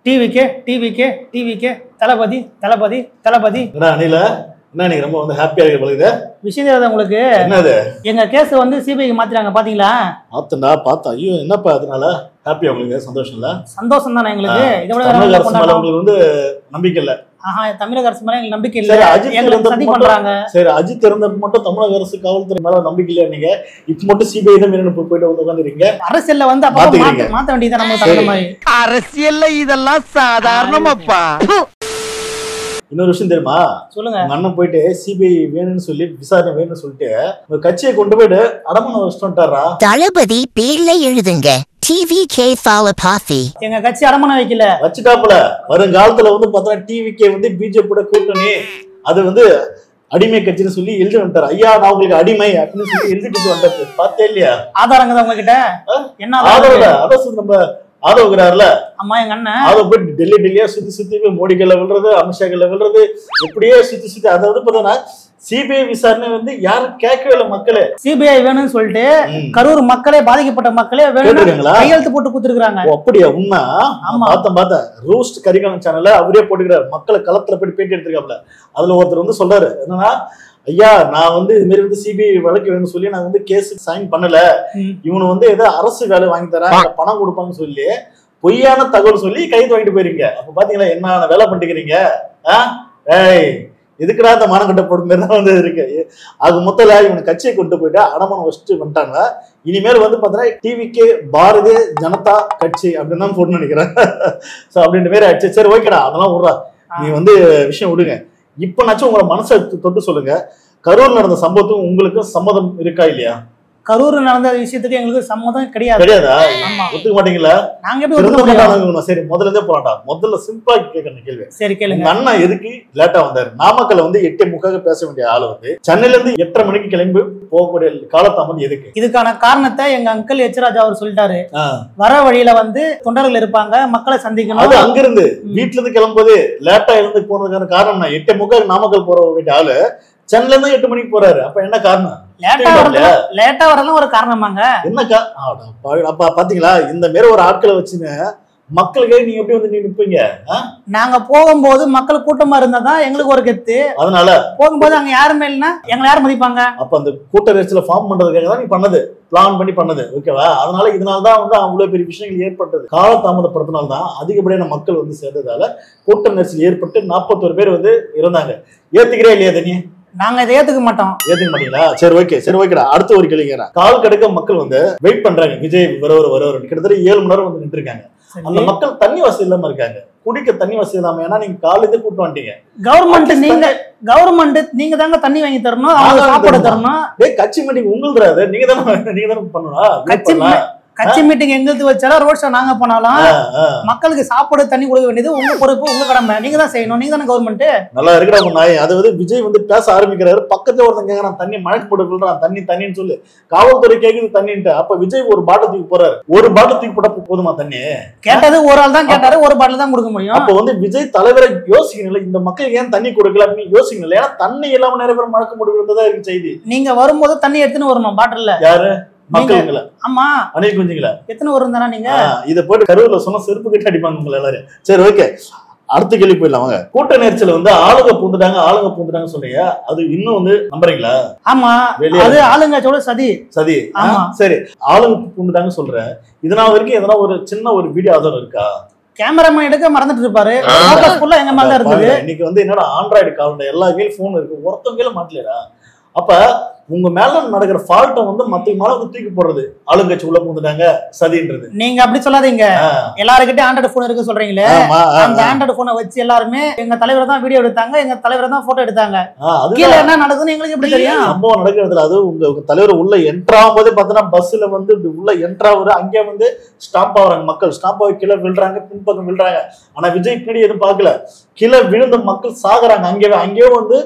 டிவிக்கே தளபதி தளபதி தளபதி. அனில என்ன நீங்க ரொம்ப வந்து ஹாப்பியா இருக்க போகுது. விஷயம் தெரியாத உங்களுக்கு? என்னது? எங்க கேஸ் வந்து சிபிஐக்கு மாத்திராங்க பாத்தீங்களா? ஆத்தண்டா பார்த்தா. ஐயோ என்னப்பா அதனால ஹாப்பியா உங்களுக்கு? சந்தோஷம் இல்ல? சந்தோஷம் தானே எங்களுக்கு. இதோட தமிழக அரசு மேல உங்களுக்கு வந்து நம்பிக்கை இல்ல? தமிழக அரசு மேல எங்களுக்கு நம்பிக்கை இல்ல. எங்களுக்கு சதி பண்றாங்க. சரி, அஜித் இருந்தப்ப மட்டும் தமிழக அரசு காவல்துறை மேல நம்பிக்கை இல்ல. நீங்க இப்ப மட்டும் சிபிஐ தான் மீறி போயிட்டு வந்து உட்காந்துருக்கீங்க. அரசியல்ல வந்து அப்ப மாத்த வேண்டியது நம்ம தகுந்த மாதிரி. அரசியல்ல இதெல்லாம் சாதாரணமாப்பா. இன்னொரு விஷயம் தெரியுமா? சொல்லுங்க. அண்ணன் போயிட்டு சிபிஐ வேணும்னு சொல்லி விசாரணை வேணும்னு சொல்லிட்டு உங்க கட்சியை கொண்டு போயிட்டு அடமான வச்சுட்டாரா? தளபதி பேர்ல எழுதுங்க டிவிகே ஃபாலோ பாத்தி. எங்க கட்சி அடமான வைக்கல வச்சுட்டாப்புல. வருங்காலத்துல வந்து பார்த்தா டிவிகே வந்து பிஜேபியோட கூட்டணி அது வந்து அடிமை கட்சின்னு சொல்லி எழுதி வந்துட்டாரு. ஐயா நான் உங்களுக்கு அடிமை அப்படின்னு சொல்லி எழுதிட்டு வந்தாரு. பார்த்தே இல்லையா? ஆதாரங்க தான் உங்ககிட்ட என்ன ஆதாரம்? அதான் நம்ம ஆதவுகிறாருல. அம்மா எங்க அண்ணன் அதை போய் டெல்லியா சுத்தி போய் மோடிகளை விழுறது, அமித்ஷாக்களை விழுறது, இப்படியே சுத்தி அதாவது பார்த்தோன்னா சிபிஐ விசாரணை வந்து யாரும் கேட்கவே இல்லை. மக்களே சிபிஐ வேணும்னு சொல்லிட்டு கரூர் மக்களே, பாதிக்கப்பட்ட மக்களே கையெழுத்து போட்டு கொடுத்துருக்காங்க. அப்படியா? உண்மை. பார்த்தேன் ரூஸ்ட் கரிகாலன் சேனல்ல அவரே போட்டுக்கிறாரு. மக்களை களத்துல போய் பேட்டி எடுத்திருக்காப்ல. அதுல ஒருத்தர் வந்து சொல்றாரு என்னன்னா, ஐயா நான் வந்து இது மாதிரி வந்து சிபிஐ வழக்கு வேணும்னு சொல்லி நான் வந்து கேஸ் சைன் பண்ணல. இவனு வந்து ஏதோ அரசு வேலை வாங்கி தரேன், பணம் கொடுப்பாங்கன்னு சொல்லி பொய்யான தகவல் சொல்லி கைது வாங்கிட்டு போயிருங்க. அப்ப பாத்தீங்களா என்ன வேலை பண்ணிக்கிறீங்க? ஏய் எதுக்குடா இந்த மானம் கட்டப்படும் மாதிரி தான் வந்து இருக்கு. அது மொத்தல இவனு கட்சியை கொண்டு போயிட்டு அடமானம் வச்சுட்டு வந்துட்டாங்க. இனிமேல் வந்து பாத்தீங்கன்னா டிவிக்கே பாரதிய ஜனதா கட்சி அப்படின்னு தான் போட்டு நினைக்கிறேன். சோ அப்படின்ற மாதிரி ஆயிடுச்சு. சரி ஓகேடா, அதெல்லாம் விடுறா, நீ வந்து விஷயம் விடுங்க. இப்பனாச்சும் உங்களை மனசை தொட்டு சொல்லுங்க. கரூர் நடந்த சம்பவத்துக்கும் உங்களுக்கு சம்மதம் இருக்கா இல்லையா? கரூர் நடந்த விஷயத்துக்கு எங்களுக்கு சம்மதம் கிடையாது. கிடையாதா? ஒத்துக்க மாட்டீங்களா? நாங்க எப்படி ஒத்துக்க மாட்டோம்? சரி முதல்ல இருந்தே போராட்டா. முதல்ல சிம்பிளா கேட்கற கேள்வி. சரி கேளுங்க. அண்ணா எதுக்கு லேட்டா வந்தாரு? நாமக்கல்ல வந்து 8:30 பேச வேண்டிய ஆளு வந்து சென்னையில இருந்து 8:30 மணிக்கு கிளம்பி போகக்கூடிய காலத்தாமதம் எதுக்கு? இதுக்கான காரணத்தை எங்க அங்கிள் எச்ராஜா அவர் சொல்லிட்டாரு. வர வழியில வந்து தொண்டர்கள் இருப்பாங்க, மக்களை சந்திக்கணும். அது அங்க இருந்து வீட்டுல இருந்து கிளம்பும்போது லேட்டா இருந்து போனதுக்கான காரணம் 8:30 நாமக்கல் போற வேண்டிய ஆளு சென்னையில இருந்து 8 மணிக்கு போறாரு. அப்ப என்ன காரணம்? லேட்டா வரலாம் ஒரு காரணமாங்க. என்ன அப்ப பாத்தீங்களா? இந்த மாதிரி ஒரு ஆட்களை வச்சுன்னு மக்களுக்கே நீங்க எப்படி வந்து நிற்பீங்க? நாங்க போகும்போது மக்கள் கூட்டமா இருந்தாதான் எங்களுக்கு ஒரு கெத்து. அதனால போகும்போது அங்க யாருமே இல்லைன்னா எங்களை யாரும் மதிப்பாங்க. அப்ப அந்த கூட்ட நெரிசல ஃபார்ம் பண்றதுக்காக தான் நீ பண்ணது, பிளான் பண்ணி பண்ணது. ஓகேவா? அதனால இதனால்தான் வந்து அவ்வளவு பெரிய விஷயங்கள் ஏற்பட்டது. காலதாமதப்படுத்தினால்தான் அதிகப்படியான மக்கள் வந்து சேர்ந்ததால கூட்ட நெரிசல் ஏற்பட்டு 41 பேர் வந்து இருந்தாங்க. ஏத்துக்கிறே இல்லையா தனியா? நாங்க இதை ஏத்துக்க மாட்டோம். ஏத்துக்க மாட்டீங்களா? சரி ஓகே, சரி ஓகேடா. அடுத்த ஒரு கேள்வி கேட்கிறேன். கால் கிடைக்க மக்கள் வந்து வெயிட் பண்றாங்க. விஜய் வருவார் கிட்டத்தட்ட 7 மணி நேரம் வந்து நின்று இருக்காங்க. அந்த மக்கள் தண்ணி வசதி இல்லாம இருக்காங்க, குடிக்க தண்ணி வசதி இல்லாம. ஏன்னா நீங்க காலையில கூட்டு வந்துட்டீங்க. கவர்மெண்ட் நீங்க தாங்க தண்ணி வாங்கி தரணும், சாப்பாடு தரணும். கட்சி மீட்டிங் உங்களுது, நீங்க தானே பண்ணணும். கட்சி மீட்டிங் எங்களுக்கு வச்சாலும் ரோட் ஷோ நாங்க போனாலும் மக்களுக்கு சாப்பாடு தண்ணி கொடுக்க வேண்டியது உங்க பொறுப்பு, உங்க கடமை. நீங்க தான் செய்யணும். நீங்க தானே கவர்மெண்ட். நல்லா இருக்கிற நாய். அதாவது விஜய் வந்து பேச ஆரம்பிக்கிறாரு. பக்கத்துல ஒருத்தன் கேட்கறான் தண்ணி மழைக்கு போட்டு விடுறான், தண்ணின்னு சொல்லு. காவல்துறை கேக்குது தண்ணின்ட்டு. அப்ப விஜய் ஒரு பாட்டில் தூக்கி போறாரு. ஒரு பாட்டில் தூக்கி போட்டா போதுமா தண்ணி? கேட்டது ஒரு ஆள் தான் கேட்டாரு, ஒரு பாட்டில் தான் கொடுக்க முடியும். அப்ப வந்து விஜய் தலைவரை யோசிக்கணும், இந்த மக்களுக்கு ஏன் தண்ணி கொடுக்கல அப்படின்னு யோசிக்கணும். ஏன்னா தண்ணி இல்லாம நிறைய பேர் மழக்க முடிவுதான் இருக்கு செய்தி. நீங்க வரும்போது தண்ணி எடுத்துன்னு வரணும் பாட்டில்ல. யாரு? மக்களுங்களா? ஆமா, அணில் குஞ்சுங்களா? எத்தனை வரும் தானே? நீங்க இதை போட்டு கரூர்ல சொன்னா செருப்பு கட்டி அடிப்பாங்க உங்களை எல்லாரும். சரி ஓகே, அடுத்த கேள்வி போயிடலாம் வாங்க. கூட்ட நெரிசல் வந்து ஆளுங்க பூந்துட்டாங்க சொல்றீங்க, அது இன்னும் வந்து நம்புறீங்களா? ஆமா, அது ஆளுங்கச்சோட சதி. ஆமா சரி, ஆளுங்க பூந்துட்டாங்க சொல்றேன். இதனால வரைக்கும் எதனா ஒரு சின்ன ஒரு வீடியோ ஆதாரம் இருக்கா? கேமராமேன் எடுக்க மறந்துட்டு இருப்பாரு. எங்க மேல இருந்தது. இன்னைக்கு வந்து என்னோட ஆண்ட்ராய்டு கால் எல்லா கையிலும் போன் இருக்கு, ஒருத்தவங்க மாட்டலையா? அப்ப உங்க மேல நடக்கிற ஃபால்ட்டை வந்து மத்த மேல தூக்கி போடுறது ஆளுங்கட்சி உள்ள பூந்துட்டாங்க சதின்றது. நீங்க அப்படி சொல்லாதீங்க. எல்லாருக்கிட்டே ஆண்ட்ராய்டு போன் இருக்கு சொல்றீங்களே, அந்த ஆண்ட்ராய்டு போனை வச்சு எல்லாருமே எங்க தலைவரை தான் வீடியோ எடுத்தாங்க, எங்க தலைவரை தான் போட்டோ எடுத்தாங்க. கீழே என்ன நடக்குதுன்னு எங்களுக்கு எப்படி தெரியும்? சம்பவம் நடக்கிறதுல அது உங்க தலைவர் உள்ள என்ட்ரா ஆகும்போது பாத்தீங்கன்னா பஸ்ல வந்து உள்ள என்ட்ரா ஆகுது. அங்கே வந்து ஸ்டாப் ஆகுறாங்க மக்கள். ஸ்டாப் ஆகி கீழே விழுறாங்க, பின்பக்கம் விழுறாங்க. ஆனா விஜய் பின்னாடி எதுவும் பார்க்கல. கீழே விழுந்த மக்கள் சாகுறாங்க. அங்கேயே வந்து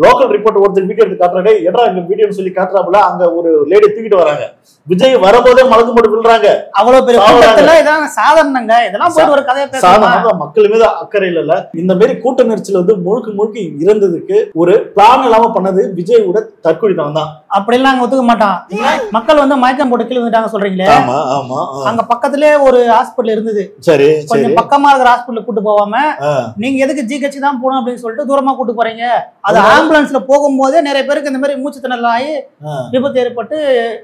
லோக்கல் ரிப்போர்ட் ஒருத்தர் வீடியோ எடுத்து காட்டுறாரு, எடா இங்க வீடியோன்னு சொல்லி காட்டுறாப்புல அங்க ஒரு லேடி தூக்கிட்டு வராங்க. விஜய் வரும்போதே மலக்கு போட்டு விழுறாங்க. அவ்வளவு பெரிய கூட்டத்துல இதான் சாதாரணங்க, இதெல்லாம் போட்டு ஒரு கதையை பேசுறாங்க. மக்கள் மீது அக்கறை இல்ல. இந்த மாதிரி கூட்ட நெரிச்சல் வந்து முழுக்க இருந்ததுக்கு ஒரு பிளான் இல்லாம பண்ணது விஜயோட தற்கொலைத்தனம் தான். அப்படி எல்லாம் அங்க ஒத்துக்க மாட்டான். மக்கள் வந்து மயக்கம் போட்டு கீழே வந்துட்டாங்க சொல்றீங்களே. அங்க பக்கத்திலே ஒரு ஹாஸ்பிட்டல் இருந்தது. சரி, கொஞ்சம் பக்கமா இருக்கிற ஹாஸ்பிட்டல் கூட்டு போவாம நீங்க எதுக்கு ஜிஹெச் தான் போகணும் அப்படின்னு சொல்லிட்டு தூரமா கூட்டு போறீங்க. அது ஆம்புலன்ஸ்ல போகும்போதே நிறைய பேருக்கு இந்த மாதிரி மூச்சு திணறல் ஆகி விபத்து ஏற்பட்டு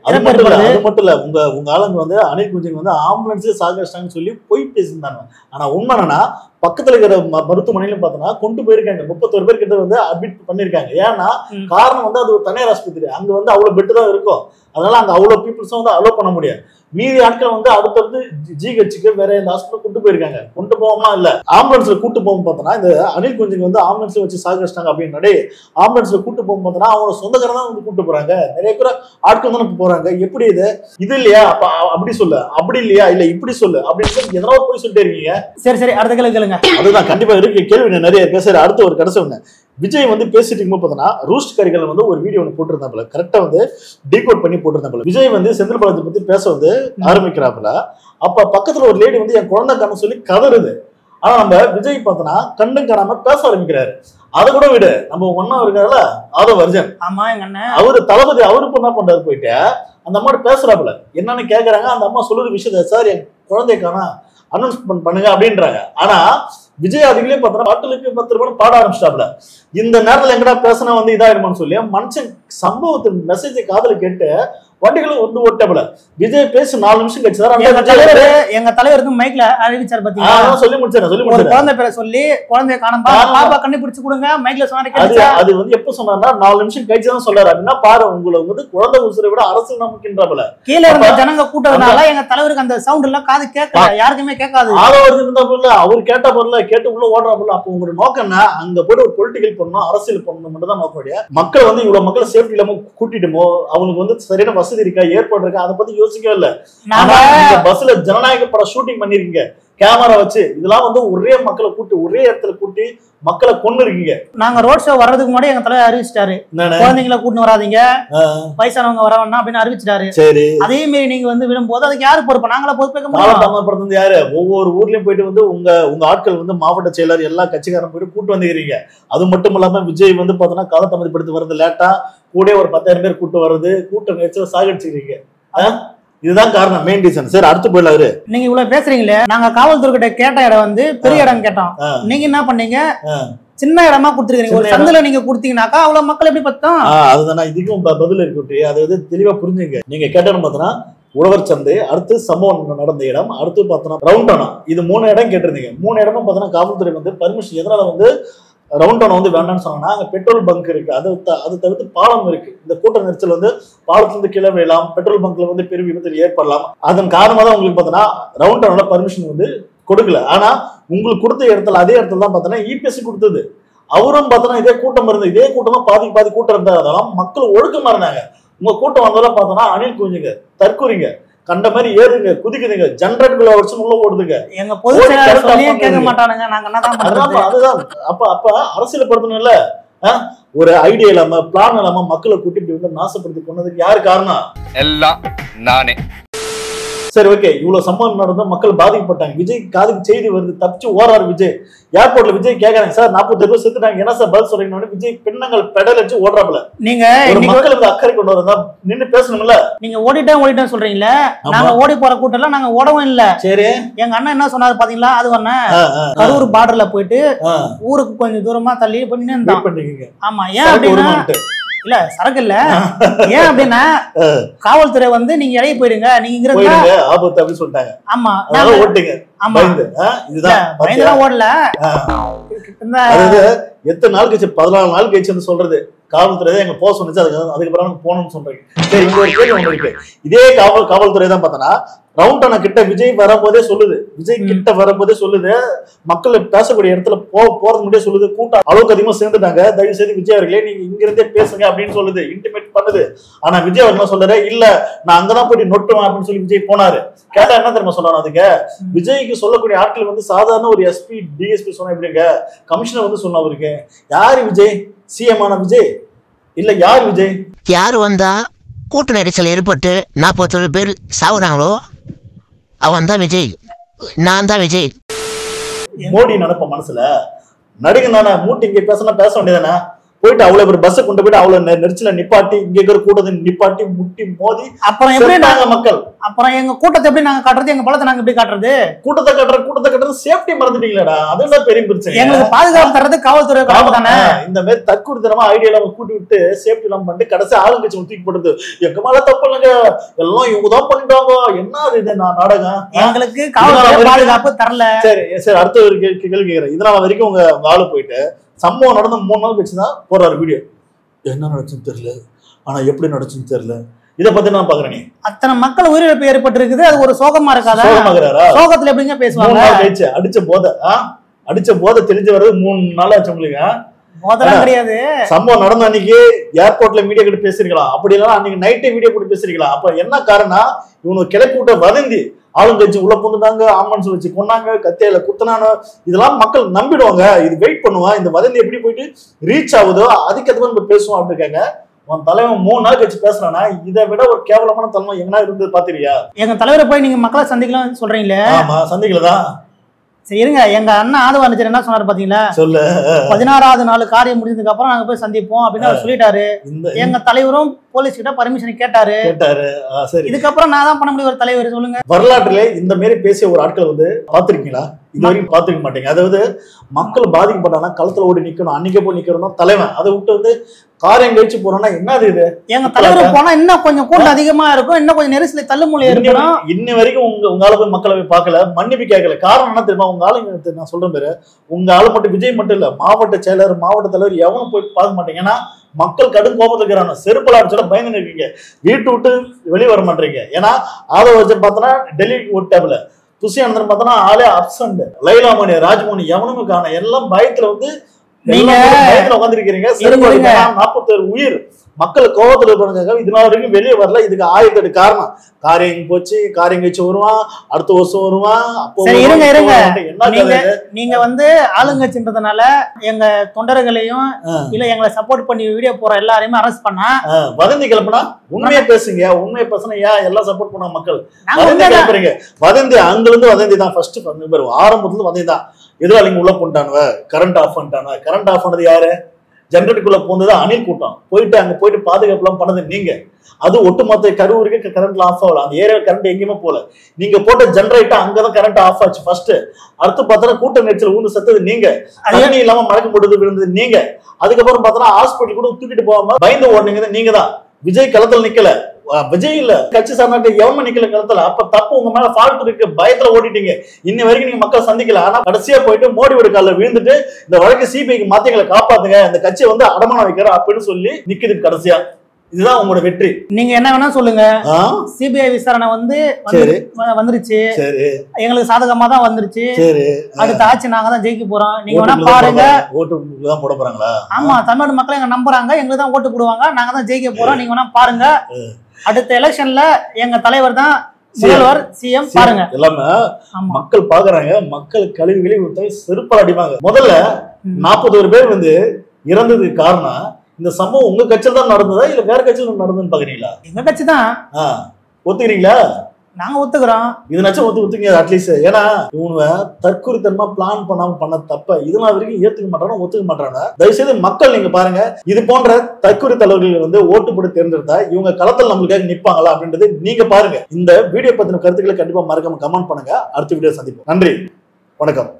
இறப்பு ஏற்படுது. அது மட்டும் இல்ல, உங்க ஆளுங்க வந்து அனில் குஞ்சிங் வந்து ஆம்புலன்ஸ்ல சாகடிச்சிட்டாங்கன்னு சொல்லி போய் பேசியிருந்தாங்க. ஆனா உண்மை என்னன்னா பக்கத்துல இருக்கிற மருத்துவமனையில பார்த்தோம்னா கொண்டு போயிருக்காங்க. 31 பேர் கிட்ட வந்து அட்மிட் பண்ணிருக்காங்க. ஏன்னா காரணம் வந்து அது ஒரு தனியார் ஆஸ்பத்திரி, அங்க வந்து அவ்வளவு பெட்டு தான் இருக்கும். அதனால அங்க அவ்வளவு பீப்புள்ஸும் வந்து அலோவ் பண்ண முடியாது. மீதி ஆட்கள் வந்து அடுத்தடுத்து ஜிஹெச்சுக்கு வேற இந்த ஹாஸ்பிட்டல் கூட்டு போயிருக்காங்க. கொண்டு போவோமா இல்ல ஆம்புலன்ஸ்ல கூட்டு போகும் பார்த்தோன்னா இந்த அனில் குஞ்சிங் வந்து ஆம்புலன்ஸ்ல வச்சு சாகடிச்சிட்டாங்க அப்படின்னு ஆம்புலன்ஸ்ல கூட்டு போகும் பார்த்தோன்னா அவங்க சொந்தக்காரன் தான் வந்து கூட்டு போறாங்க. நிறைய பேர் ஆட்கள் தான் போறாங்க. எப்படி இது இல்லையா? அப்ப அப்படி சொல்லு, அப்படி இல்லையா, இல்ல இப்படி சொல்லு அப்படின்னு சொல்லி எதனா போய் சொல்லிட்டே இருக்கீங்க. சரி அடுத்த கேளுங்க. அதுதான் கண்டிப்பா இருக்கு கேள்வி நிறைய பேசுற. அடுத்த ஒரு கடைசி ஒண்ணு, விஜய் வந்து பேசிட்டு இருக்கும்போது பார்த்தோன்னா ரூஸ்ட் கரிகள் வந்து ஒரு வீடியோ ஒன்று போட்டிருந்தாப்புல, கரெக்டா வந்து டீகோட் பண்ணி போட்டிருந்தாப்புல. விஜய் வந்து செந்தில் பாலாஜி பத்தி பேச வந்து ஆரம்பிக்கிறாப்புல. அப்ப பக்கத்துல ஒரு லேடி வந்து என் குழந்தை காணும் சொல்லி கதறுது. ஆனா நம்ம விஜய் பார்த்தோன்னா கண்ணு காணாம பேச ஆரம்பிக்கிறாரு. அதை கூட விடு, நம்ம ஒன்னா இருக்காருல்ல ஆதவ் அர்ஜுன், அவரு தளபதி, அவருக்கு என்ன பண்றாரு போயிட்டு அந்த அம்மா பேசுறாப்புல. என்னன்னு கேக்குறாங்க. அந்த அம்மா சொல்லுற விஷயத்த, சார் என் குழந்தை காணா அனௌன்ஸ்மெண்ட் பண்ணுங்க அப்படின்றாங்க. ஆனா விஜய் அதுலயே பார்த்தோன்னா பாட்டுக்கு 10 ரூபாய் பாட ஆரம்பிச்சிட்டாப்ல. இந்த நேரத்துல எங்கடா பேசினா வந்து இதாயிருமான்னு சொல்லி மனுஷன் சம்பவத்தின் மெசேஜை காதல கேட்டு வண்டிகளும் வந்து ஓட்டப்பல. விஜய் பேசி 4 நிமிஷம் கழிச்சு எங்க தலைவர் மைக்ல அறிவிச்சார் பாத்தீங்களா? சொல்லி முடிச்சாரு. குழந்தை பேரை சொல்லி குழந்தைய காணோம் பாப்பா கண்டுபிடிச்சு கொடுங்க மைக்ல சொன்னாரு. அது வந்து எப்ப சொன்னாருன்னா 4 நிமிஷம் கழிச்சு தான் சொல்றாரு. அப்படின்னா பாரு, உங்களை வந்து குழந்தை உசுரை விட அரசு நமக்குன்றாப்புல. கீழே இருந்த ஜனங்க கூட்டதுனால எங்க தலைவருக்கு அந்த சவுண்ட் எல்லாம் காது கேட்கல, யாருக்குமே கேட்காது. ஆதவ் இருந்தாப்புல, அவரு கேட்டா போறல, கேட்டு உள்ள ஓடுறாப்புல. அப்ப உங்களோட நோக்கம் என்ன? அங்க போயிட்டு ஒரு பொலிட்டிக்கல் பண்ணணும், அரசியல் பண்ணணும் மட்டும் தான் நோக்கக்கூடிய. மக்கள் வந்து இவ்வளவு மக்களை சேஃப்டி இல்லாம கூட்டிட்டுமோ, அவங்களுக்கு வந்து சரியான வசதி இருக்கா, ஏற்பாடு இருக்கா, அதை பத்தி யோசிக்கவே இல்லை. பஸ்ல ஜனநாயக படம் ஷூட்டிங் பண்ணிருக்கீங்க கேமரா வச்சு. இதெல்லாம் வந்து ஒரே மக்களை கூட்டி ஒரே இடத்துல கூட்டி மக்களை கொண்டு இருக்கீங்க. நாங்க ரோட் ஷோ வர்றதுக்கு முன்னாடி எங்க தலைவர் அறிவிச்சிட்டாரு, குழந்தைங்களை கூட்டின்னு வராதீங்க, வயசானவங்க வர வேண்டாம் அப்படின்னு அறிவிச்சிட்டாரு. சரி, அதே மாதிரி நீங்க வந்து விடும்போது அதுக்கு யாரு பொறுப்பு? நாங்களா பொறுப்பேற்க முடியும். யாரு? ஒவ்வொரு ஊர்லயும் போயிட்டு வந்து உங்க ஆட்கள் வந்து மாவட்ட செயலர் எல்லா கட்சிக்காரன் போயிட்டு கூட்டு வந்துக்கிறீங்க. அது மட்டும் இல்லாம விஜய் வந்து பாத்தோம்னா காலதாமதப்படுத்தி வர்றது லேட்டா, கூட ஒரு 10,000 பேர் கூட்டு வர்றது, கூட்ட நெரிச்சல சாகடிச்சிருக்கீங்க. இதுதான் காரணம், மெயின் ரீசன். சார் அடுத்து போயிடலாரு. நீங்க இவ்வளவு பேசுறீங்களே, நாங்க காவல்துறை கிட்ட கேட்ட இடம் வந்து பெரிய இடம் கேட்டோம். நீங்க என்ன பண்ணீங்க? சின்ன இடமா கொடுத்துருக்கீங்க. ஒரு சந்தில நீங்க கொடுத்தீங்கன்னாக்கா அவ்வளவு மக்கள் எப்படி பார்த்தோம்? அதுதான் இதுக்கும் பதில் இருக்கு. அதை வந்து தெளிவா புரிஞ்சுங்க. நீங்க கேட்டோன்னு பார்த்தோன்னா உழவர் சந்தை, அடுத்து சம்பவம் நடந்த இடம், அடுத்து பார்த்தோன்னா ரவுண்டானா, இது 3 இடம் கேட்டிருந்தீங்க. 3 இடமும் பார்த்தோன்னா காவல்துறை வந்து பர்மிஷன் எதனால வந்து ரவுண்டானா வந்து வேண்டாம்னு சொன்னாங்கன்னா அங்க பெட்ரோல் பங்க் இருக்கு, அது தவிர்த்து பாலம் இருக்கு. இந்த கூட்ட நெரிச்சல் வந்து பாலத்துல இருந்து கீழே விழலாம், பெட்ரோல் பங்க்ல வந்து பெரிய விபத்தில் ஏற்படலாம். அதன் காரணமா தான் உங்களுக்கு பார்த்தோன்னா ரவுண்டானால பர்மிஷன் வந்து கொடுக்கல. ஆனா உங்களுக்கு கொடுத்த இடத்துல அதே இடத்துல தான் பார்த்தோன்னா இபிஎஸ்சி கொடுத்தது. அவரும் பார்த்தோன்னா இதே கூட்டம் இருந்தது. இதே கூட்டமா பாதி கூட்டம் இருந்ததாலும் மக்கள் ஒழுக்கமா இருந்தாங்க. உங்க கூட்டம் வந்தாலும் பார்த்தோன்னா அணில் குஞ்சுங்க, தற்கூரிங்க, கண்ட மாதிரி ஏறுங்க, குதிக்குதுங்க, ஜெனரேட்டர்ல வச்சு உள்ள ஓடுதுங்க. எங்க பொது செயலாளர் சொல்லியே கேட்க மாட்டானுங்க. நாங்க என்னதான் பண்றது? அதுதான் அப்ப அரசியல் படுத்தணும்ல. ஒரு ஐடியா இல்லாம பிளான் இல்லாம மக்களை கூட்டிட்டு வந்து நாசப்படுத்தி கொண்டதுக்கு யாரு காரணம்? எல்லாம் நானே. சரி, ஓகே, இவ்வளவு சம்பவம் நடந்தா மக்கள் பாதிக்கப்பட்டாங்க. விஜய் காதுக்கு செய்தி வருது, தப்பிச்சு ஓராரு விஜய். ஏர்போர்ட்ல விஜய் கேக்குறாங்க, சார் 40 பேர் செத்துட்டாங்க, என்ன சார் பதில் சொல்றீங்க? விஜய் பெண்ணங்கள் பெடல் வச்சு ஓடுறாப்புல. நீங்க மக்களுக்கு அக்கறை கொண்டு வரதா நின்று பேசணும்ல. நீங்க ஓடிட்டேன் சொல்றீங்களா? நாங்க ஓடி போற கூட்டம் நாங்க ஓடவும் இல்ல. சரி, எங்க அண்ணன் என்ன சொன்னாரு பாத்தீங்களா? அது ஒண்ணு கரூர் பார்டர்ல போயிட்டு ஊருக்கு கொஞ்சம் தூரமா தள்ளி பண்ணி. ஆமா, ஏன் அப்படின்னா இல்ல சரக்கு இல்ல, ஏன் அப்படின்னா காவல்துறை வந்து நீங்க இடையே போயிடுங்க, நீங்க ஆபத்து அப்படின்னு சொல்லிட்டாங்க. ஆமா, ஓட்டுங்க. ஆமா, இதுதான் ஓடல. எத்தனை நாள் கழிச்சு? 14 நாள் கழிச்சு சொல்றது காவல்துறை தான் எங்க போக சொன்னிச்சு, அதுக்கு பிறகு போகணும்னு சொல்றீங்க. சரி, இங்க ஒரு கேள்வி ஒன்று இருக்கு. இதே காவல்துறை தான் பார்த்தோன்னா ரவுண்டான கிட்ட விஜய் வரும்போதே சொல்லுது, விஜய் கிட்ட வரும்போதே சொல்லுது, மக்கள் பேசக்கூடிய இடத்துல போறது முடியே சொல்லுது, கூட்டம் அளவுக்கு அதிகமா சேர்ந்துட்டாங்க, தயவு செய்து விஜய் அவர்களே நீங்க இங்க இருந்தே பேசுங்க அப்படின்னு சொல்லுது, இன்டிமேட் பண்ணுது. ஆனா விஜய் அவர் என்ன சொல்றாரு, இல்ல நான் அங்கதான் போயிட்டு நொட்டுவேன் அப்படின்னு சொல்லி விஜய் போனாரு. கேட்டா என்ன தெரியுமா சொல்றாரு, அதுக்கு விஜய்க்கு சொல்லக்கூடிய ஆட்கள் வந்து சாதாரண ஒரு எஸ்பி டிஎஸ்பி சொன்னா எப்படிங்க, கமிஷனர் வந்து சொன்ன அவருக்கு. யாரு விஜய்? சிஎம் ஆன விஜய் இல்ல, யார் விஜய்? யாரு வந்தா கூட்ட நெரிசல் ஏற்பட்டு 40 பேர் சாவுறாங்களோ அவன் தான் விஜய். நான் தான் விஜய். மோடி நினைப்ப மனசுல நடிகை தானே, மூட்டி இங்க பேசணும் பேச வேண்டியதானே, போயிட்டு அவ்வளவு ஒரு பஸ் கொண்டு போயிட்டு அவ்வளவு நெரிச்சல நிப்பாட்டி இங்க இருக்கிற கூட்டத்தை நிப்பாட்டி முட்டி மோதி அப்புறம் எப்படி நாங்க மக்கள், அப்புறம் எங்க கூட்டத்தை எப்படி நாங்க காட்டுறது, எங்க பலத்தை நாங்க எப்படி காட்டுறது? கூட்டத்தை கட்டுறது சேஃப்டி மறந்துட்டீங்களா? அதுதான் பெரிய பிரச்சனை. எங்களுக்கு பாதுகாப்பு தர்றது காவல்துறை தானே. இந்த மாதிரி தற்கொலைத்தனமா ஐடியா கூட்டி விட்டு சேஃப்டி எல்லாம் பண்ணிட்டு கடைசி ஆளுங்கட்சி தூக்கி போடுறது, எங்க மேல தப்பு இல்லைங்க, எல்லாம் இவங்க தான் பண்ணிட்டாங்க, என்ன இது நாடகம்? எங்களுக்கு காவல்துறை பாதுகாப்பு தரல. சரி சரி, அடுத்த ஒரு கேள்வி கேட்கிறேன். இதனால வரைக்கும் உங்க ஆளு போயிட்டு சம்பவம் நடந்த 3 நாள் கழிச்சுதான் போறாரு வீடியோ, என்ன நடச்சுன்னு தெரியல, ஆனா எப்படி நடச்சுன்னு தெரியல, இத பத்தி நான் பாக்குறேன். அத்தனை மக்கள் உயிரிழப்பு ஏற்பட்டு இருக்குது, அது ஒரு சோகமா இருக்காதா? சோகத்துல எப்படிங்க பேசுவாங்க? 3 நாள் கழிச்சு அடிச்ச போதை தெரிஞ்சு வர்றது 3 நாள் ஆச்சு உங்களுக்கு. போதெல்லாம் கிடையாது. சம்பவம் நடந்த அன்னைக்கு ஏர்போர்ட்ல மீடியா கிட்ட பேசிருக்கலாம், அப்படி இல்லைன்னா அன்னைக்கு நைட்டே வீடியோ கூட பேசிருக்கலாம். அப்ப என்ன காரணம், இவங்க கிளப்பி விட்ட வதந்தி, ஆளுங்கட்சி உள்ள புந்துட்டாங்க, ஆம்புலன்ஸ் வச்சு கொண்டாங்க, கத்தையில குத்துனானோ, இதெல்லாம் மக்கள் நம்பிடுவாங்க. இது வெயிட் பண்ணுவான், இந்த வதந்தி எப்படி போயிட்டு ரீச் ஆகுதோ அதுக்கேற்ற நம்ம பேசுவோம் அப்படின்னு இருக்காங்க. உன் தலைவன் 3 நாள் கழிச்சு பேசுறானா, இதை விட ஒரு கேவலமான தலைமை எங்கன்னா இருந்து பாத்திரியா? எங்க தலைவரை போய் நீங்க மக்களை சந்திக்கலாம் சொல்றீங்களே. ஆமா, சந்திக்கலதான். சரி இருங்க, எங்க அண்ணா ஆதவானிச்சர் என்ன சொன்னாரு பாத்தீங்களா, சொல்லு 16வது நாள் காரியம் முடிஞ்சதுக்கு அப்புறம் நாங்க போய் சந்திப்போம் அப்படின்னு அவர் சொல்லிட்டாரு. எங்க தலைவரும் போலீஸ் கிட்ட பர்மிஷன் கேட்டாரு. இதுக்கப்புறம் நான் தான் பண்ண முடியும் ஒரு தலைவர், சொல்லுங்க. வரலாற்றுல இந்த மாதிரி பேசிய ஒரு ஆட்கள் வந்து பாத்திருக்கீங்களா? இது வரைக்கும் பாத்துக்க மாட்டீங்க. அதாவது மக்கள் பாதிக்கப்பட்டானா களத்துல ஓடி நிக்கணும், அன்னைக்கே போய் நிக்கணும் தலைவன். அதை விட்டு வந்து காரியம் கழிச்சு போறோம்னா என்னது இது? எங்க தலைவர் போனா இன்னும் கொஞ்சம் கூட்டம் அதிகமா இருக்கும், இன்னும் கொஞ்சம் நெரிசலை தள்ளுமொழி இருக்கணும். இன்ன வரைக்கும் உங்க ஆளு போய் மக்களை போய் பார்க்கல, மன்னிப்பு கேட்கல. காரணம் என்ன தெரியுமா? உங்க ஆளுங்க நான் சொல்றேன் பேரு, உங்க ஆளு மட்டும் விஜய் மட்டும் இல்ல, மாவட்ட செயலர் மாவட்ட தலைவர் எவனும் போய் பார்க்க மாட்டீங்க. ஏன்னா மக்கள் கடும் கோபத்துல இருக்கிறாங்க, செருப்பலா அடிச்சோட பயந்து இருக்கீங்க, வீட்டு விட்டு வெளியே வர மாட்டீங்க. ஏன்னா ஆதவ வச்சு பார்த்தோன்னா டெல்லிக்கு விட்டாப்புல, துஷி அனந்தன் பார்த்தோன்னா ஆளே அப்சண்ட், லைலாமணி ராஜ்மோனி எவனுமே காண, எல்லாம் பயத்துல வந்து பயத்துல உட்காந்துருக்கீங்க. 47 உயிர் மக்கள் கோபத்துல இருப்பாங்க, இதனால வரைக்கும் வெளியே வரல. இதுக்கு 1008 காரணம். காரியம் போச்சு, காரியம் கழிச்சு வருவான், அடுத்த வருஷம் வருவான். அப்போ நீங்க வந்து ஆளுங்கட்சின்றதுனால எங்க தொண்டர்களையும் இல்ல எங்களை சப்போர்ட் பண்ணி வீடியோ போற எல்லாரையுமே அரெஸ்ட் பண்ணா, வதந்தி கிளப்புனா உண்மையா பேசுங்க, உண்மையை பேசுனா ஏன் எல்லாம் சப்போர்ட் பண்ண மக்கள் வதந்தி கிளப்புறீங்க? வதந்தி அங்க இருந்து வதந்தி தான் ஃபர்ஸ்ட் ஆரம்பத்துல வதந்தி தான். எதிராளிங்க உள்ள போட்டானுவ, கரண்ட் ஆஃப் பண்ணிட்டானுவ. கரண்ட் ஆஃப் பண்ணது யாரு? ஜெனரேட்டருக்குள்ள போனது அணில் கூட்டம். போயிட்டு அங்க போயிட்டு பாதுகாப்பு எல்லாம் பண்ணது நீங்க. அது ஒட்டுமொத்த கரூருக்கு கரண்ட்ல ஆஃப் ஆகல, அந்த ஏரியா கரண்ட் எங்கேயுமே போல. நீங்க போட்ட ஜெனரேட்டர் அங்கதான் கரண்ட் ஆஃப் ஆச்சு ஃபர்ஸ்ட். அடுத்து பார்த்தா கூட்ட நெரிச்சல் ஊந்து சத்தது நீங்க, தண்ணி இல்லாம மறக்க முடியாது விழுந்தது நீங்க. அதுக்கப்புறம் பார்த்தா ஹாஸ்பிட்டல் கூட தூக்கிட்டு போகாம பயந்து ஓடுனீங்க நீங்க தான். விஜய் களத்துல நிக்கல, விஜய் இல்ல கட்சி சார்ந்த எவன் நிக்கல களத்துல. அப்ப தப்பு உங்க மேல ஃபால்ட் இருக்கு, பயத்துல ஓடிட்டீங்க. இன்ன வரைக்கும் நீங்க மக்கள் சந்திக்கல. ஆனா கடைசியா போயிட்டு மோடியோட கால விழுந்துட்டு இந்த வழக்கு சிபிஐக்கு மாத்தியங்களை காப்பாத்துங்க, இந்த கட்சியை வந்து அடமானம் வைக்கிறோம் அப்படின்னு சொல்லி நிக்குது கடைசியா. இதுதான் உங்களோட வெற்றி. நீங்க என்ன வேணா சொல்லுங்க, சிபிஐ விசாரணை வந்து வந்துருச்சு, எங்களுக்கு சாதகமா தான் வந்துருச்சு. அடுத்த ஆட்சி நாங்க தான் ஜெயிக்க போறோம், நீங்க வேணா பாருங்க. ஓட்டு தான் போட போறாங்களா? ஆமா, தமிழ்நாடு மக்கள் எங்க நம்புறாங்க, எங்களுக்கு தான் ஓட்டு போடுவாங்க, நாங்க தான் ஜெயிக்க போறோம், நீங்க வேணா பாருங்க. அடுத்த எலெக்ஷன்ல எங்க தலைவர் தான் முதல்வர், சிஎம் பாருங்க. எல்லாமே மக்கள் பாக்குறாங்க, மக்கள் கழிவுகளை செருப்பால் அடிப்பாங்க. முதல்ல 41 பேர் வந்து இறந்ததுக்கு காரணம் இந்த சம்பவம் உங்க கட்சியில தான் நடந்ததா இல்ல வேற கட்சியில நடந்ததுன்னு பாக்குறீங்களா? எங்க கட்சி தான். ஒத்துக்கிறீங்களா? நாங்க ஒத்துக்கிறோம். இதுனாச்சும் ஒத்துங்க அட்லீஸ்ட். ஏன்னா இவனுவ தற்குறித்தனமா பிளான் பண்ணாம பண்ண தப்ப இதனால வரைக்கும் ஏத்துக்க மாட்டாங்க, ஒத்துக்க மாட்டாங்க. தயவுசெய்து மக்கள் நீங்க பாருங்க, இது போன்ற தற்குறி தலைவர்கள் வந்து ஓட்டு போட்டு தேர்ந்தெடுத்தா இவங்க களத்தில் நம்மளுக்காக நிப்பாங்களா அப்படின்றது நீங்க பாருங்க. இந்த வீடியோ பத்தின கருத்துக்களை கண்டிப்பா மறக்காம கமெண்ட் பண்ணுங்க. அடுத்த வீடியோ சந்திப்போம். நன்றி, வணக்கம்.